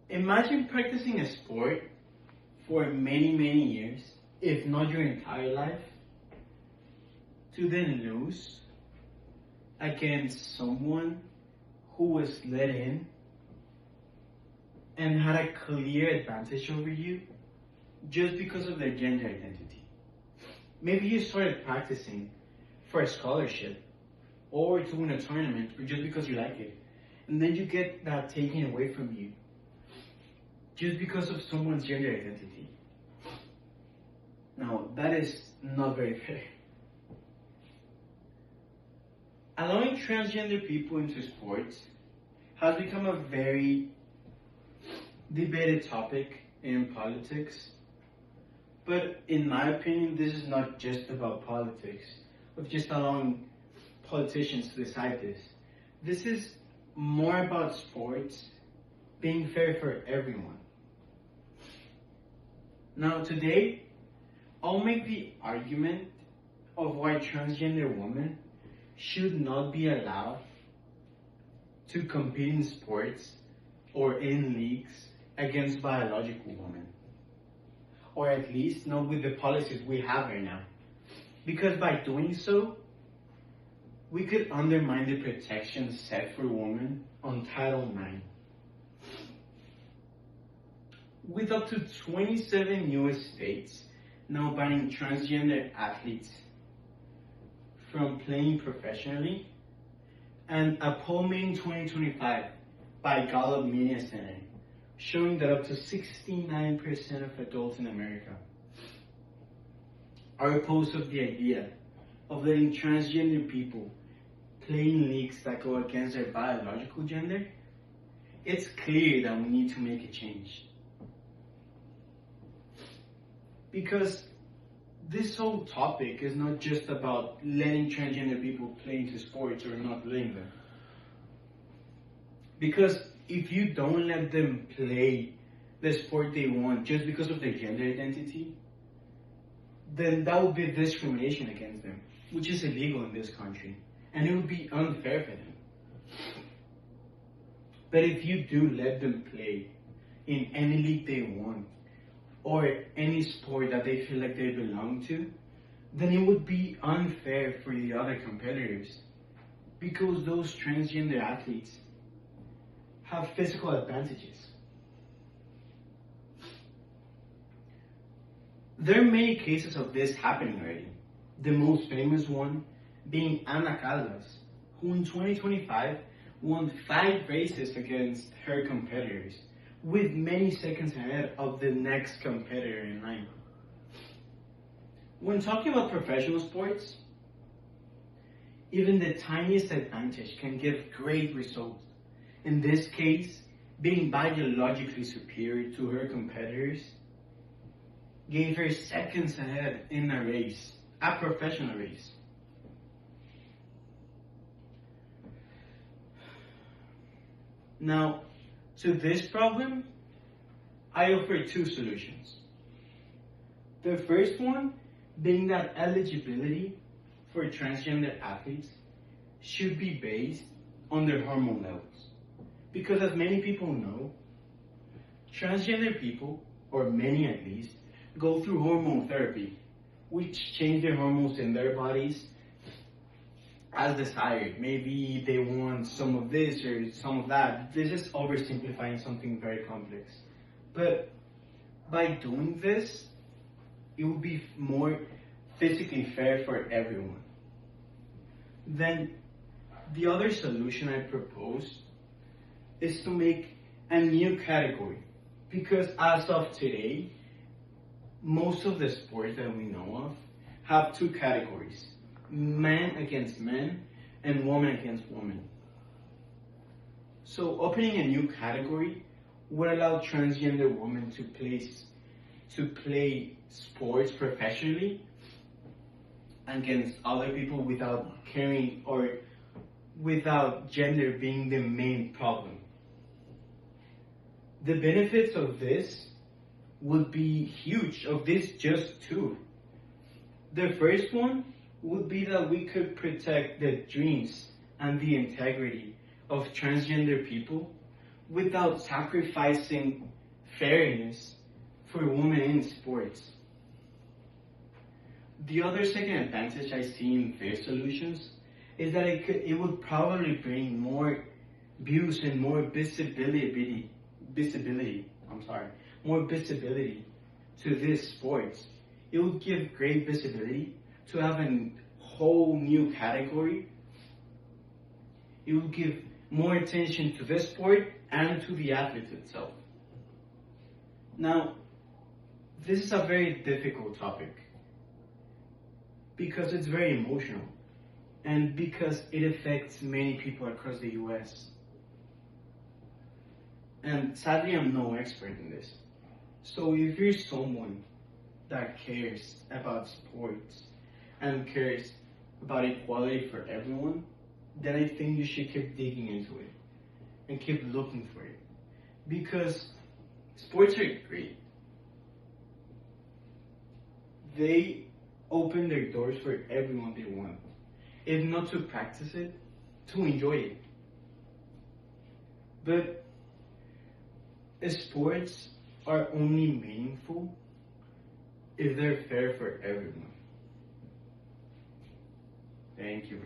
Imagine practicing a sport for many years, if not your entire life, to then lose against someone who was let in and had a clear advantage over you just because of their gender identity. Maybe you started practicing for a scholarship or to win a tournament or just because you like it. And then you get that taken away from you just because of someone's gender identity. Now, that is not very fair. Allowing transgender people into sports has become a very debated topic in politics. But in my opinion, this is not just about politics, of just allowing politicians to decide this. This is more about sports being fair for everyone. Now today, I'll make the argument of why transgender women should not be allowed to compete in sports or in leagues against biological women. Or at least not with the policies we have right now. Because by doing so, we could undermine the protections set for women on Title IX. With up to 27 US states now banning transgender athletes from playing professionally, and a poll made in 2025 by Gallup Media Center showing that up to 69% of adults in America are opposed to the idea of letting transgender people play in leagues that go against their biological gender, it's clear that we need to make a change. Because this whole topic is not just about letting transgender people play into sports or not letting them. Because if you don't let them play the sport they want just because of their gender identity, then that would be discrimination against them, which is illegal in this country, and it would be unfair for them. But if you do let them play in any league they want, or any sport that they feel like they belong to, then it would be unfair for the other competitors, because those transgender athletes have physical advantages. There are many cases of this happening already. The most famous one being Ana Caldas, who in 2025 won 5 races against her competitors, with many seconds ahead of the next competitor in line. When talking about professional sports, even the tiniest advantage can give great results. In this case, being biologically superior to her competitors gave her seconds ahead in a race, a professional race. Now, to this problem, I offer 2 solutions. The first one being that eligibility for transgender athletes should be based on their hormone levels. Because as many people know, transgender people, or many at least, go through hormone therapy, which change their hormones in their bodies as desired. Maybe they want some of this or some of that. This is oversimplifying something very complex. But by doing this, it would be more physically fair for everyone. Then the other solution I propose is to make a new category. Because as of today, most of the sports that we know of have 2 categories: men against men and woman against woman. So opening a new category would allow transgender women to play sports professionally against other people without caring or without gender being the main problem. The benefits of this would be huge, of this just 2. The first one would be that we could protect the dreams and the integrity of transgender people without sacrificing fairness for women in sports. The other second advantage I see in fair solutions is that it would probably bring more views and more visibility to these sports. It would give great visibility to have a whole new category. It would give more attention to the sport and to the athlete itself. Now, this is a very difficult topic because it's very emotional and because it affects many people across the US. And sadly, I'm no expert in this. So if you're someone that cares about sports and cares about equality for everyone, then I think you should keep digging into it and keep looking for it. Because sports are great. They open their doors for everyone they want. If not to practice it, to enjoy it. But sports are only meaningful if they're fair for everyone. Thank you very much.